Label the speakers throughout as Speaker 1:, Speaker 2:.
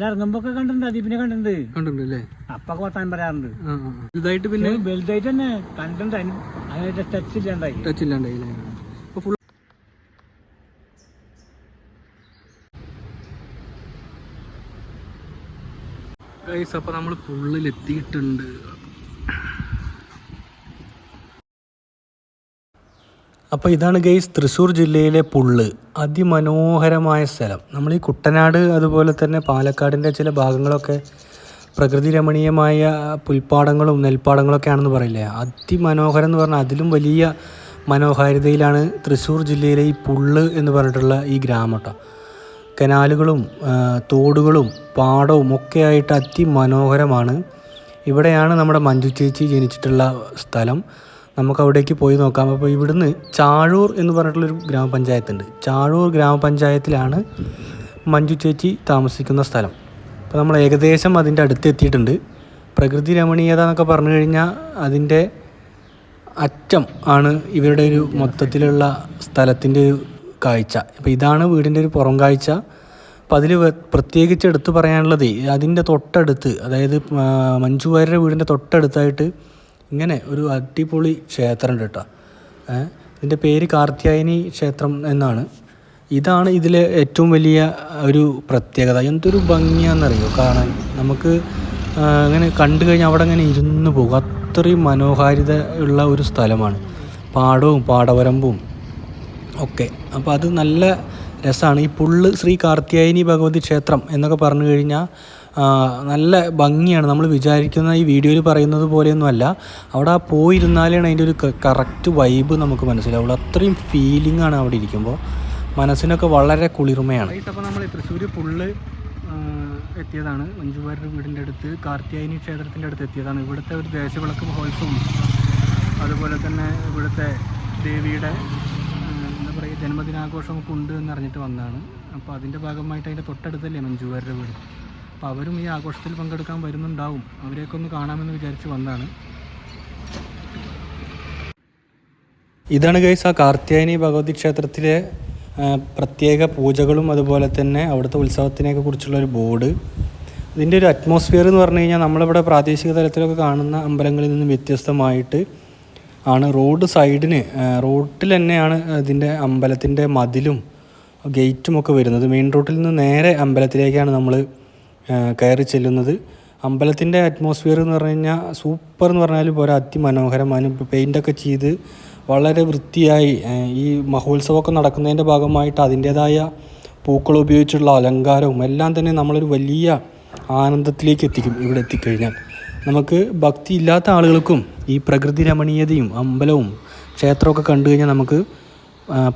Speaker 1: ഇറങ്ങുമ്പോ കണ്ടിട്ടുണ്ട്, അദീപിനെ കണ്ടിട്ടുണ്ട്. അപ്പൊക്കെ വർത്താനം പറയാറുണ്ട്. ഇതായിട്ട് പിന്നെ വലുതായിട്ട് തന്നെ കണ്ടിട്ടുണ്ട്. അതിനായിട്ട് ടച്ച് ഇല്ലാണ്ടായി.
Speaker 2: അപ്പൊ നമ്മൾ പുള്ളിലെത്തിയിട്ടുണ്ട്. അപ്പോൾ ഇതാണ് ഗൈസ് തൃശ്ശൂർ ജില്ലയിലെ പുള്ള്. അതിമനോഹരമായ സ്ഥലം. നമ്മൾ ഈ കുട്ടനാട് അതുപോലെ തന്നെ പാലക്കാടിൻ്റെ ചില ഭാഗങ്ങളൊക്കെ പ്രകൃതി രമണീയമായ പുൽപ്പാടങ്ങളും നെൽപ്പാടങ്ങളൊക്കെ ആണെന്ന് പറയില്ലേ, അതിമനോഹരം എന്ന് പറഞ്ഞാൽ അതിലും വലിയ മനോഹാരിതയിലാണ് തൃശ്ശൂർ ജില്ലയിലെ ഈ പുള്ള് എന്ന് പറഞ്ഞിട്ടുള്ള ഈ ഗ്രാമം കേട്ടോ. കനാലുകളും തോടുകളും പാടവും ഒക്കെ ആയിട്ട് അതിമനോഹരമാണ്. ഇവിടെയാണ് നമ്മുടെ മഞ്ജു ചേച്ചി ജനിച്ചിട്ടുള്ള സ്ഥലം. നമുക്ക് അവിടേക്ക് പോയി നോക്കാം. അപ്പോൾ ഇവിടുന്ന് ചാഴൂർ എന്ന് പറഞ്ഞിട്ടുള്ളൊരു ഗ്രാമപഞ്ചായത്തുണ്ട്. ചാഴൂർ ഗ്രാമപഞ്ചായത്തിലാണ് മഞ്ജു ചേച്ചി താമസിക്കുന്ന സ്ഥലം. അപ്പോൾ നമ്മൾ ഏകദേശം അതിൻ്റെ അടുത്ത് എത്തിയിട്ടുണ്ട്. പ്രകൃതി രമണീയത എന്നൊക്കെ പറഞ്ഞു കഴിഞ്ഞാൽ അതിൻ്റെ അറ്റം ആണ് ഇവരുടെ ഒരു മൊത്തത്തിലുള്ള സ്ഥലത്തിൻ്റെ ഒരു കാഴ്ച. അപ്പോൾ ഇതാണ് വീടിൻ്റെ ഒരു പുറം കാഴ്ച. അപ്പോൾ അതിൽ പ്രത്യേകിച്ച് എടുത്തു പറയാനുള്ളത് അതിൻ്റെ തൊട്ടടുത്ത്, അതായത് മഞ്ജു വാര്യരുടെ വീടിൻ്റെ തൊട്ടടുത്തായിട്ട് ഇങ്ങനെ ഒരു അടിപൊളി ക്ഷേത്രമുണ്ട് കേട്ടോ. ഇതിൻ്റെ പേര് കാർത്യായനി ക്ഷേത്രം എന്നാണ്. ഇതാണ് ഇതിലെ ഏറ്റവും വലിയ ഒരു പ്രത്യേകത. എന്തൊരു ഭംഗിയാണെന്നറിയോ കാണാൻ. നമുക്ക് അങ്ങനെ കണ്ടു കഴിഞ്ഞാൽ അവിടെ അങ്ങനെ ഇരുന്ന് പോകും. അത്രയും മനോഹാരിത ഉള്ള ഒരു സ്ഥലമാണ്. പാടവും പാടവരമ്പും ഒക്കെ. അപ്പോൾ അത് നല്ല രസമാണ്. ഈ പുള്ള് ശ്രീ കാർത്യായനി ഭഗവതി ക്ഷേത്രം എന്നൊക്കെ പറഞ്ഞു കഴിഞ്ഞാൽ നല്ല ഭംഗിയാണ്. നമ്മൾ വിചാരിക്കുന്ന ഈ വീഡിയോയിൽ പറയുന്നത് പോലെയൊന്നുമല്ല. അവിടെ പോയിരുന്നാലാണ് അതിൻ്റെ ഒരു കറക്റ്റ് വൈബ് നമുക്ക് മനസ്സിലാവുള്ളൂ. അത്രയും ഫീലിംഗ് ആണ് അവിടെ ഇരിക്കുമ്പോൾ. മനസ്സിനൊക്കെ വളരെ കുളിർമയാണ്. അപ്പോൾ നമ്മൾ തൃശ്ശൂർ പുള്ള് എത്തിയതാണ്. മഞ്ജു വാര്യരുടെ വീടിൻ്റെ അടുത്ത് കാർത്യായനി ക്ഷേത്രത്തിൻ്റെ അടുത്ത് എത്തിയതാണ്. ഇവിടുത്തെ ഒരു ദേശവിളക്ക് മഹോത്സവം അതുപോലെ തന്നെ ഇവിടുത്തെ ദേവിയുടെ എന്താ പറയുക ജന്മദിനാഘോഷമൊക്കെ ഉണ്ട് എന്നറിഞ്ഞിട്ട് വന്നതാണ്. അപ്പോൾ അതിൻ്റെ ഭാഗമായിട്ട് അതിൻ്റെ തൊട്ടടുത്തല്ലേ മഞ്ജു വാര്യരുടെ വീട്. അപ്പോൾ അവരും ഈ ആഘോഷത്തിൽ പങ്കെടുക്കാൻ വരുന്നുണ്ടാവും. അവരെയൊക്കെ ഒന്ന് കാണാമെന്ന് വിചാരിച്ച് വന്നതാണ്. ഇതാണ് ഗൈസ് ആ കാർത്യായനി ഭഗവതി ക്ഷേത്രത്തിലെ പ്രത്യേക പൂജകളും അതുപോലെ തന്നെ അവിടുത്തെ ഉത്സവത്തിനെയൊക്കെ കുറിച്ചുള്ളൊരു ബോർഡ്. ഇതിൻ്റെ ഒരു അറ്റ്മോസ്ഫിയർ എന്ന് പറഞ്ഞു കഴിഞ്ഞാൽ നമ്മളിവിടെ പ്രാദേശിക തലത്തിലൊക്കെ കാണുന്ന അമ്പലങ്ങളിൽ നിന്നും വ്യത്യസ്തമായിട്ട് ആണ്. റോഡ് സൈഡിന് റോഡിൽ തന്നെയാണ് ഇതിൻ്റെ അമ്പലത്തിൻ്റെ മതിലും ഗേറ്റും ഒക്കെ വരുന്നത്. മെയിൻ റോഡിൽ നിന്ന് നേരെ അമ്പലത്തിലേക്കാണ് നമ്മൾ കയറി ചെല്ലുന്നത്. അമ്പലത്തിൻ്റെ അറ്റ്മോസ്ഫിയർ എന്ന് പറഞ്ഞു കഴിഞ്ഞാൽ സൂപ്പർ എന്ന് പറഞ്ഞാൽ പോരാ, അതിമനോഹരമാണ്. പെയിൻ്റൊക്കെ ചെയ്ത് വളരെ വൃത്തിയായി ഈ മഹോത്സവമൊക്കെ നടക്കുന്നതിൻ്റെ ഭാഗമായിട്ട് അതിൻ്റേതായ പൂക്കൾ ഉപയോഗിച്ചുള്ള അലങ്കാരവും എല്ലാം തന്നെ നമ്മളൊരു വലിയ ആനന്ദത്തിലേക്ക് എത്തിക്കും. ഇവിടെ എത്തിക്കഴിഞ്ഞാൽ നമുക്ക് ഭക്തി ഇല്ലാത്ത ആളുകൾക്കും ഈ പ്രകൃതി രമണീയതയും അമ്പലവും ക്ഷേത്രമൊക്കെ കണ്ടു കഴിഞ്ഞാൽ നമുക്ക്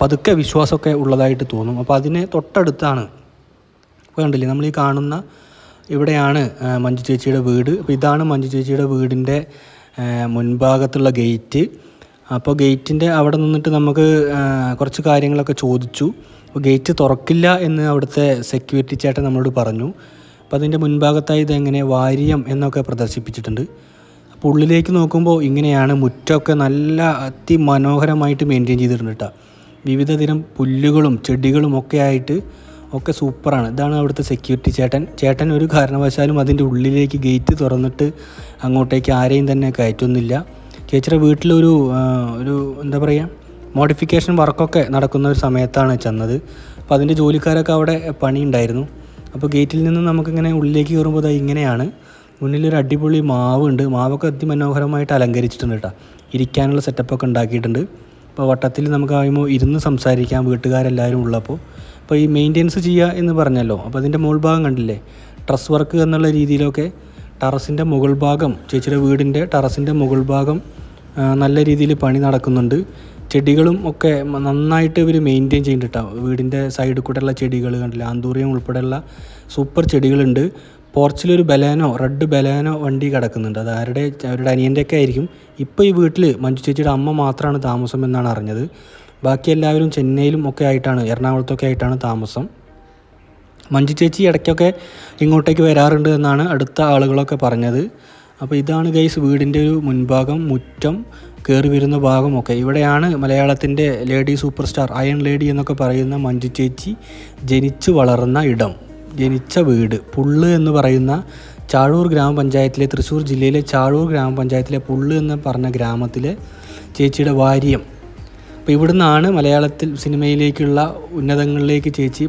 Speaker 2: പതുക്കെ വിശ്വാസമൊക്കെ ഉള്ളതായിട്ട് തോന്നും. അപ്പോൾ അതിന് തൊട്ടടുത്താണ് കണ്ടില്ലേ നമ്മൾ ഈ കാണുന്ന ഇവിടെയാണ് മഞ്ജു ചേച്ചിയുടെ വീട്. അപ്പോൾ ഇതാണ് മഞ്ജു ചേച്ചിയുടെ വീടിൻ്റെ മുൻഭാഗത്തുള്ള ഗേറ്റ്. അപ്പോൾ ഗേറ്റിൻ്റെ അവിടെ നിന്നിട്ട് നമുക്ക് കുറച്ച് കാര്യങ്ങളൊക്കെ ചോദിച്ചു. അപ്പോൾ ഗേറ്റ് തുറക്കില്ല എന്ന് അവിടുത്തെ സെക്യൂരിറ്റി ചേട്ടൻ നമ്മളോട് പറഞ്ഞു. അപ്പോൾ അതിൻ്റെ മുൻഭാഗത്തായി ഇതെങ്ങനെ വാര്യം എന്നൊക്കെ പ്രദർശിപ്പിച്ചിട്ടുണ്ട്. അപ്പോൾ ഉള്ളിലേക്ക് നോക്കുമ്പോൾ ഇങ്ങനെയാണ്. മുറ്റമൊക്കെ നല്ല അതിമനോഹരമായിട്ട് മെയിൻറ്റെയിൻ ചെയ്തിട്ടുണ്ട് കേട്ടോ. വിവിധ തരം പുല്ലുകളും ചെടികളും ഒക്കെ ആയിട്ട് ഒക്കെ സൂപ്പറാണ്. ഇതാണ് അവിടുത്തെ സെക്യൂരിറ്റി ചേട്ടൻ ഒരു കാരണവശാലും അതിൻ്റെ ഉള്ളിലേക്ക് ഗേറ്റ് തുറന്നിട്ട് അങ്ങോട്ടേക്ക് ആരെയും തന്നെ കയറ്റുന്നില്ല. ചേച്ചിയുടെ വീട്ടിലൊരു എന്താ പറയുക മോഡിഫിക്കേഷൻ വർക്കൊക്കെ നടക്കുന്ന ഒരു സമയത്താണ് ചെന്നത്. അപ്പോൾ അതിൻ്റെ ജോലിക്കാരൊക്കെ അവിടെ പണിയുണ്ടായിരുന്നു. അപ്പോൾ ഗേറ്റിൽ നിന്ന് നമുക്കിങ്ങനെ ഉള്ളിലേക്ക് കയറുമ്പോൾ അത് ഇങ്ങനെയാണ്. മുന്നിലൊരു അടിപൊളി മാവുണ്ട്. മാവൊക്കെ അതിമനോഹരമായിട്ട് അലങ്കരിച്ചിട്ടുണ്ട് കേട്ടോ. ഇരിക്കാനുള്ള സെറ്റപ്പൊക്കെ ഉണ്ടാക്കിയിട്ടുണ്ട്. അപ്പോൾ വട്ടത്തിൽ നമുക്ക് ആകുമ്പോൾ ഇരുന്ന് സംസാരിക്കാം വീട്ടുകാരെല്ലാവരും ഉള്ളപ്പോൾ. അപ്പോൾ ഈ മെയിൻ്റെനൻസ് ചെയ്യുക എന്ന് പറഞ്ഞല്ലോ. അപ്പോൾ അതിൻ്റെ മുകൾ ഭാഗം കണ്ടില്ലേ, ട്രസ് വർക്ക് എന്നുള്ള രീതിയിലൊക്കെ ടെറസിൻ്റെ മുകൾ ഭാഗം, ചേച്ചിയുടെ വീടിൻ്റെ ടെറസിൻ്റെ മുകൾ ഭാഗം നല്ല രീതിയിൽ പണി നടക്കുന്നുണ്ട്. ചെടികളും ഒക്കെ നന്നായിട്ട് ഇവർ മെയിൻറ്റെയിൻ ചെയ്യുന്നുണ്ട് കേട്ടോ. വീടിൻ്റെ സൈഡിൽ കൂടെയുള്ള ചെടികൾ കണ്ടില്ല, ആന്തൂറിയം ഉൾപ്പെടെയുള്ള സൂപ്പർ ചെടികളുണ്ട്. പോർച്ചിലൊരു റെഡ് ബലാനോ വണ്ടി കിടക്കുന്നുണ്ട്. അത് അവരുടെ അനിയൻ്റെയൊക്കെ ആയിരിക്കും. ഇപ്പോൾ ഈ വീട്ടിൽ മഞ്ജു ചേച്ചിയുടെ അമ്മ മാത്രമാണ് താമസം എന്നാണ് അറിഞ്ഞത്. ബാക്കി എല്ലാവരും ചെന്നൈയിലും ഒക്കെ ആയിട്ടാണ്, എറണാകുളത്തൊക്കെ ആയിട്ടാണ് താമസം. മഞ്ജു ചേച്ചി ഇടയ്ക്കൊക്കെ ഇങ്ങോട്ടേക്ക് വരാറുണ്ട് എന്നാണ് അടുത്ത ആളുകളൊക്കെ പറഞ്ഞത്. അപ്പോൾ ഇതാണ് ഗൈസ് വീടിൻ്റെ ഒരു മുൻഭാഗം, മുറ്റം, കയറി വരുന്ന ഭാഗമൊക്കെ. ഇവിടെയാണ് മലയാളത്തിൻ്റെ lady super star, iron lady എന്നൊക്കെ പറയുന്ന മഞ്ജു ചേച്ചി ജനിച്ചു വളർന്ന ഇടം. ജനിച്ച വീട് പുള്ള് എന്ന് പറയുന്ന ചാഴൂർ ഗ്രാമപഞ്ചായത്തിലെ, തൃശ്ശൂർ ജില്ലയിലെ ചാഴൂർ ഗ്രാമപഞ്ചായത്തിലെ പുള്ള് എന്ന് പറഞ്ഞ ഗ്രാമത്തിലെ ചേച്ചിയുടെ വാര്യം. അപ്പോൾ ഇവിടുന്നാണ് മലയാളത്തിൽ സിനിമയിലേക്കുള്ള ഉന്നതങ്ങളിലേക്ക് ചേച്ചി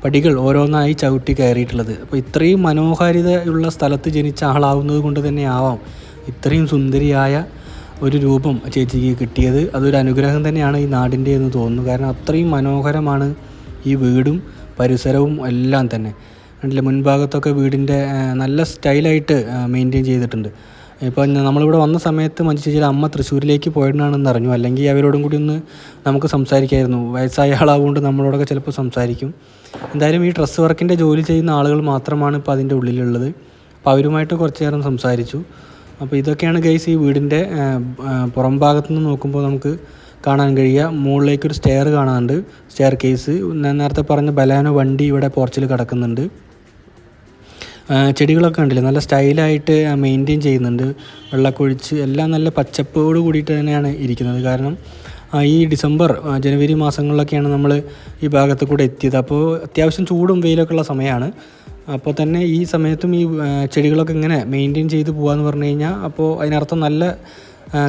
Speaker 2: പടികൾ ഓരോന്നായി ചവിട്ടി കയറിയിട്ടുള്ളത്. അപ്പോൾ ഇത്രയും മനോഹാരിതയുള്ള സ്ഥലത്ത് ജനിച്ച ആളാവുന്നത് കൊണ്ട് തന്നെ ആവാം ഇത്രയും സുന്ദരിയായ ഒരു രൂപം ചേച്ചിക്ക് കിട്ടിയത്. അതൊരു അനുഗ്രഹം തന്നെയാണ് ഈ നാടിൻ്റെ എന്ന് തോന്നുന്നു. കാരണം അത്രയും മനോഹരമാണ് ഈ വീടും പരിസരവും എല്ലാം തന്നെ. കണ്ടില്ലേ, മുൻഭാഗത്തൊക്കെ വീടിൻ്റെ നല്ല സ്റ്റൈലായിട്ട് മെയിൻറ്റെയിൻ ചെയ്തിട്ടുണ്ട്. ഇപ്പോൾ നമ്മളിവിടെ വന്ന സമയത്ത് മഞ്ജു ചേച്ചിയുടെ അമ്മ തൃശ്ശൂരിലേക്ക് പോയിട്ടാണെന്ന് അറിഞ്ഞു. അല്ലെങ്കിൽ അവരോടും കൂടി ഒന്ന് നമുക്ക് സംസാരിക്കായിരുന്നു. വയസ്സായ ആളാവുകൊണ്ട് നമ്മളോടൊക്കെ ചിലപ്പോൾ സംസാരിക്കും. എന്തായാലും ഈ ഡ്രസ്സ് വർക്കിൻ്റെ ജോലി ചെയ്യുന്ന ആളുകൾ മാത്രമാണ് ഇപ്പോൾ അതിൻ്റെ ഉള്ളിലുള്ളത്. അപ്പോൾ അവരുമായിട്ട് കുറച്ച് നേരം സംസാരിച്ചു. അപ്പോൾ ഇതൊക്കെയാണ് ഗൈസ് ഈ വീടിൻ്റെ പുറം ഭാഗത്തു നിന്ന് നോക്കുമ്പോൾ നമുക്ക് കാണാൻ കഴിയുക. മുകളിലേക്കൊരു സ്റ്റെയർ കാണാനുണ്ട്, സ്റ്റെയർ കേസ്. ഞാൻ നേരത്തെ പറഞ്ഞ ബലാനോ വണ്ടി ഇവിടെ പോർച്ചിൽ കിടക്കുന്നുണ്ട്. ചെടികളൊക്കെ ഉണ്ടല്ലേ, നല്ല സ്റ്റൈലായിട്ട് മെയിൻറ്റെയിൻ ചെയ്യുന്നുണ്ട്. വെള്ളമൊക്കെ ഒഴിച്ച് എല്ലാം നല്ല പച്ചപ്പോട് കൂടിയിട്ട് തന്നെയാണ് ഇരിക്കുന്നത്. കാരണം ഈ ഡിസംബർ ജനുവരി മാസങ്ങളിലൊക്കെയാണ് നമ്മൾ ഈ ഭാഗത്ത് കൂടെ എത്തിയത്. അപ്പോൾ അത്യാവശ്യം ചൂടും വെയിലൊക്കെ ഉള്ള സമയമാണ്. അപ്പോൾ തന്നെ ഈ സമയത്തും ഈ ചെടികളൊക്കെ ഇങ്ങനെ മെയിൻറ്റെയിൻ ചെയ്ത് പോകാമെന്ന് പറഞ്ഞു കഴിഞ്ഞാൽ അപ്പോൾ അതിനർത്ഥം നല്ല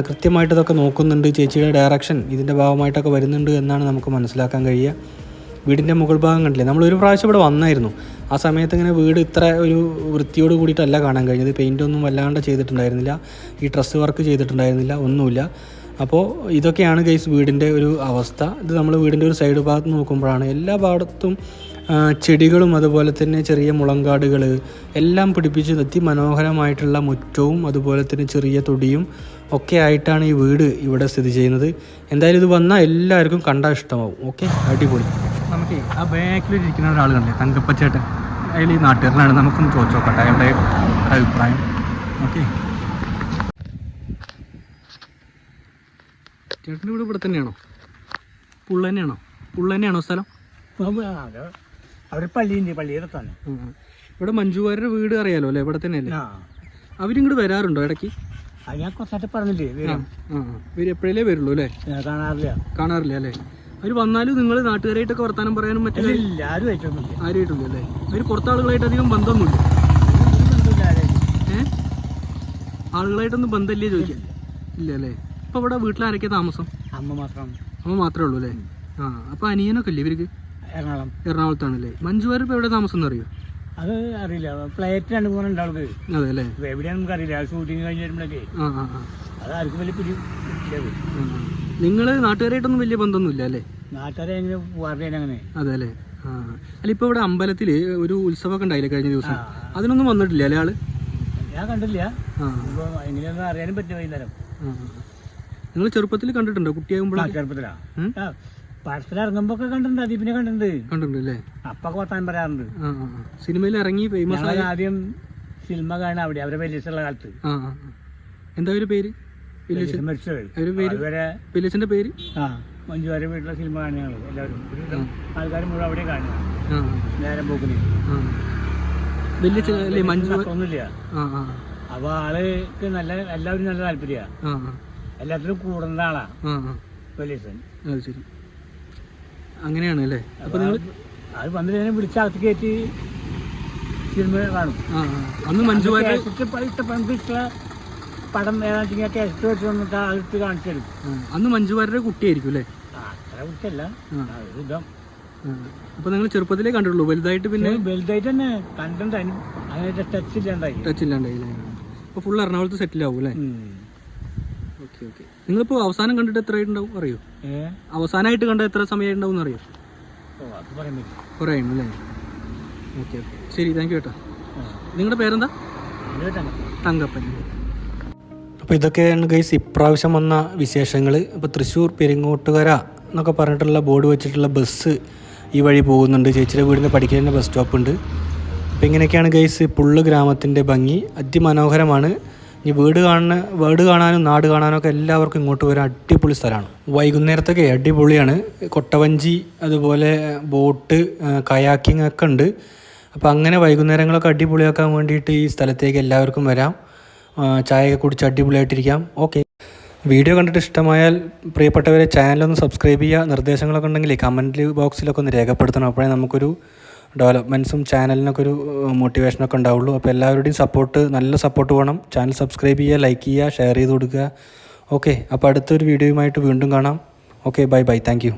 Speaker 2: കൃത്യമായിട്ട് ഇതൊക്കെ നോക്കുന്നുണ്ട്. ചേച്ചിയുടെ ഡയറക്ഷൻ ഇതിൻ്റെ ഭാഗമായിട്ടൊക്കെ വരുന്നുണ്ട് എന്നാണ് നമുക്ക് മനസ്സിലാക്കാൻ കഴിയുക. വീടിൻ്റെ മുകൾ ഭാഗം കണ്ടില്ലേ, നമ്മളൊരു പ്രാവശ്യം ഇവിടെ വന്നായിരുന്നു. ആ സമയത്ത് ഇങ്ങനെ വീട് ഇത്ര ഒരു വൃത്തിയോട് കൂടിയിട്ടല്ല കാണാൻ കഴിഞ്ഞത്. പെയിൻ്റൊന്നും വല്ലാണ്ട് ചെയ്തിട്ടുണ്ടായിരുന്നില്ല, ഈ ഡ്രസ്സ് വർക്ക് ചെയ്തിട്ടുണ്ടായിരുന്നില്ല, ഒന്നുമില്ല. അപ്പോൾ ഇതൊക്കെയാണ് ഗൈസ് വീടിൻ്റെ ഒരു അവസ്ഥ. ഇത് നമ്മൾ വീടിൻ്റെ ഒരു സൈഡ് ഭാഗത്ത് നോക്കുമ്പോഴാണ് എല്ലാ ഭാഗത്തും ചെടികളും അതുപോലെ തന്നെ ചെറിയ മുളങ്കാടുകൾ എല്ലാം പിടിപ്പിച്ച് നിർത്തി മനോഹരമായിട്ടുള്ള മുറ്റവും അതുപോലെ തന്നെ ചെറിയ തൊടിയും ഒക്കെ ആയിട്ടാണ് ഈ വീട് ഇവിടെ സ്ഥിതി ചെയ്യുന്നത്. എന്തായാലും ഇത് വന്നാൽ എല്ലാവർക്കും കണ്ടാൽ ഇഷ്ടമാവും. ഓക്കെ, അടിപൊളി. നമുക്ക് ആ ബാക്കിലിരിക്കുന്ന ഒരാൾ കണ്ടേ, തങ്കപ്പച്ചേട്ടൻ, അയാൾ ഈ നാട്ടുകാരനാണ്. നമുക്കൊന്ന് ചോദിച്ചു നോക്കട്ടെ അയാളുടെ അഭിപ്രായം. ഓക്കെ, ചേട്ടൻ്റെ വീട് ഇവിടെ തന്നെയാണോ? പുള്ള തന്നെയാണോ സ്ഥലം?
Speaker 1: അവിടെ പള്ളിയുടെ തന്നെ.
Speaker 2: ഇവിടെ മഞ്ജുവാരുടെ വീട് അറിയാലോ അല്ലേ, ഇവിടെ തന്നെയല്ലേ? അവരിങ്ങോട്ട് വരാറുണ്ടോ ഇടയ്ക്ക്?
Speaker 1: ഞാൻ കുറച്ചായിട്ട് പറഞ്ഞില്ലേ,
Speaker 2: ഇവർ എപ്പോഴേ വരുള്ളൂ അല്ലേ? കാണാറില്ല അല്ലേ? അവർ വന്നാലും നിങ്ങൾ നാട്ടുകാരായിട്ടൊക്കെ വർത്താനം പറയാനും പറ്റില്ല? ആരുമായിട്ടില്ല അല്ലേ? അവർ പുറത്താളുകളായിട്ട് അധികം ബന്ധമൊന്നുമില്ല? ആളുകളായിട്ടൊന്നും ബന്ധമില്ലേ ചോദിക്കാം? ഇല്ല അല്ലേ? ഇപ്പൊ ഇവിടെ വീട്ടിലാരൊക്കെ താമസം? അമ്മ മാത്രമേ ഉള്ളൂ അല്ലേ? അപ്പൊ അനിയനൊക്കെ ഇല്ലേ ഇവർക്ക്? എറണാകുളത്താണല്ലേ? മഞ്ജുവാർ ഇപ്പൊ എവിടെ താമസം എന്ന് അറിയോ?
Speaker 1: അത് അറിയില്ല. ഫ്ലൈറ്റ് 2-3 ഉണ്ടാവുക.
Speaker 2: അതെ അല്ലേ?
Speaker 1: എവിടെയാണെന്ന് നമുക്ക് അറിയില്ല. ഷൂട്ടിങ് കഴിഞ്ഞ് വരുമ്പോഴൊക്കെ അത് ആർക്കും വലിയ പിടി.
Speaker 2: നിങ്ങള് നാട്ടുകാരായിട്ടൊന്നും വലിയ ബന്ധമൊന്നും ഇല്ല അല്ലേ?
Speaker 1: നാട്ടുകാരെ എങ്ങനെ പോകാറില്ല അങ്ങനെ.
Speaker 2: അതെ അല്ലേ? അല്ല, ഇപ്പൊ ഇവിടെ അമ്പലത്തില് ഒരു ഉത്സവമൊക്കെ ഉണ്ടായില്ലേ കഴിഞ്ഞ ദിവസം? അതിനൊന്നും വന്നിട്ടില്ല അല്ലേ ആള്?
Speaker 1: ഞാൻ കണ്ടില്ല. എങ്ങനെയൊന്നും അറിയാനും പറ്റില്ല. വൈകുന്നേരം
Speaker 2: നിങ്ങൾ ചെറുപ്പത്തിൽ കണ്ടിട്ടുണ്ടോ? കുട്ടിയാകുമ്പോഴാണ്?
Speaker 1: ചെറുപ്പത്തിലാ പടത്തിൽ ഇറങ്ങുമ്പോ കണ്ടിട്ടുണ്ട്. അദീപിനെ കണ്ടിട്ടുണ്ട്
Speaker 2: അല്ലേ?
Speaker 1: അപ്പൊക്കെ വർത്താനം പറയാറുണ്ട്.
Speaker 2: സിനിമയിൽ ഇറങ്ങി ഫേമസ് ആയ
Speaker 1: ആദ്യം സിനിമ കാണാൻ അവിടെ അവരെ വലിയ കാലത്ത്.
Speaker 2: എന്താ ഒരു പേര്? വില്ലേജിന്റെ പേര്?
Speaker 1: മഞ്ജുവാരെ വീട്ടിലെ സിനിമ കാണുക എല്ലാവരും, ആൾക്കാർ മുഴുവൻ അവിടെ കാണുക. നേരം പോക്കിന് ഒന്നുമില്ല. അപ്പൊ ആൾക്ക് നല്ല എല്ലാവരും നല്ല താല്പര്യ, എല്ലാത്തിനും കൂടുന്ന ആളാ വലിയസൻ.
Speaker 2: അങ്ങനെയാണ് അല്ലേ? അപ്പൊ നിങ്ങൾ
Speaker 1: അത് വന്നിട്ട് വിളിച്ച അകത്ത് കയറ്റി സിനിമ കാണും.
Speaker 2: അന്ന് മഞ്ജുവാര്
Speaker 1: പടം ഏതാ കേസ്റ്റ് വെച്ച് വന്നിട്ട് അകത്ത് കാണിച്ചു തരും.
Speaker 2: അന്ന് മഞ്ജുവാരുടെ കുട്ടിയായിരിക്കും അല്ലേ?
Speaker 1: അത്ര കുട്ടിയല്ല.
Speaker 2: അപ്പൊ നിങ്ങൾ ചെറുപ്പത്തിലേ കണ്ടിട്ടുള്ളൂ? വലുതായിട്ട് പിന്നെ
Speaker 1: വലുതായിട്ട് തന്നെ കണ്ടിട്ടുണ്ട്. അതിനായിട്ട് ടച്ച് ഇല്ലാണ്ടായി.
Speaker 2: അപ്പൊ ഫുൾ എറണാകുളത്ത് സെറ്റിൽ ആവും അല്ലേ? Okay okay. നിങ്ങളിപ്പോ അവസാനം കണ്ടിട്ട് എത്ര ആയിട്ടുണ്ടാവും അറിയോ? അവസാനമായിട്ട് കണ്ട എത്ര സമയമായിട്ടുണ്ടാവും അറിയോ? കുറേ ഉണ്ടല്ലേ? ഓക്കെ ഓക്കെ, ശരി, താങ്ക് യു കേട്ടോ. നിങ്ങളുടെ പേരെന്താ? തങ്കപ്പൻ. അപ്പോൾ ഇതൊക്കെയാണ് ഗൈസ് ഇപ്രാവശ്യം വന്ന വിശേഷങ്ങൾ. ഇപ്പോൾ തൃശ്ശൂർ പെരിങ്ങോട്ടുകര എന്നൊക്കെ പറഞ്ഞിട്ടുള്ള ബോർഡ് വെച്ചിട്ടുള്ള ബസ് ഈ വഴി പോകുന്നുണ്ട്. ചേച്ചിയുടെ വീടിൻ്റെ പഠിക്കുന്ന ബസ് സ്റ്റോപ്പ് ഉണ്ട്. അപ്പോൾ ഇങ്ങനെയൊക്കെയാണ് ഗൈസ് പുള്ള് ഗ്രാമത്തിൻ്റെ ഭംഗി. അതിമനോഹരമാണ്. ഈ വീട് കാണാനും നാട് കാണാനും ഒക്കെ എല്ലാവർക്കും ഇങ്ങോട്ട് വരാൻ അടിപൊളി സ്ഥലമാണ്. വൈകുന്നേരത്തൊക്കെ അടിപൊളിയാണ്. കൊട്ടവഞ്ചി അതുപോലെ ബോട്ട് കയാക്കിംഗ് ഒക്കെ ഉണ്ട്. അപ്പോൾ അങ്ങനെ വൈകുന്നേരങ്ങളൊക്കെ അടിപൊളിയാക്കാൻ വേണ്ടിയിട്ട് ഈ സ്ഥലത്തേക്ക് എല്ലാവർക്കും വരാം. ചായയൊക്കെ കുടിച്ച് അടിപൊളിയായിട്ടിരിക്കാം. ഓക്കെ, വീഡിയോ കണ്ടിട്ട് ഇഷ്ടമായാൽ പ്രിയപ്പെട്ടവരെ ചാനലൊന്ന് സബ്സ്ക്രൈബ് ചെയ്യുക. നിർദ്ദേശങ്ങളൊക്കെ ഉണ്ടെങ്കിൽ കമൻറ്റ് ബോക്സിലൊക്കെ ഒന്ന് രേഖപ്പെടുത്തണം. അപ്പോഴേ നമുക്കൊരു ഡെവലപ്മെൻറ്റ്സും ചാനലിനൊക്കെ ഒരു മോട്ടിവേഷനൊക്കെ ഉണ്ടാവുള്ളൂ. അപ്പോൾ എല്ലാവരുടെയും സപ്പോർട്ട്, നല്ല സപ്പോർട്ട് വേണം. ചാനൽ സബ്സ്ക്രൈബ് ചെയ്യുക, ലൈക്ക് ചെയ്യുക, ഷെയർ ചെയ്ത് കൊടുക്കുക. ഓക്കെ, അപ്പോൾ അടുത്തൊരു വീഡിയോയുമായിട്ട് വീണ്ടും കാണാം. Okay, bye bye, thank you.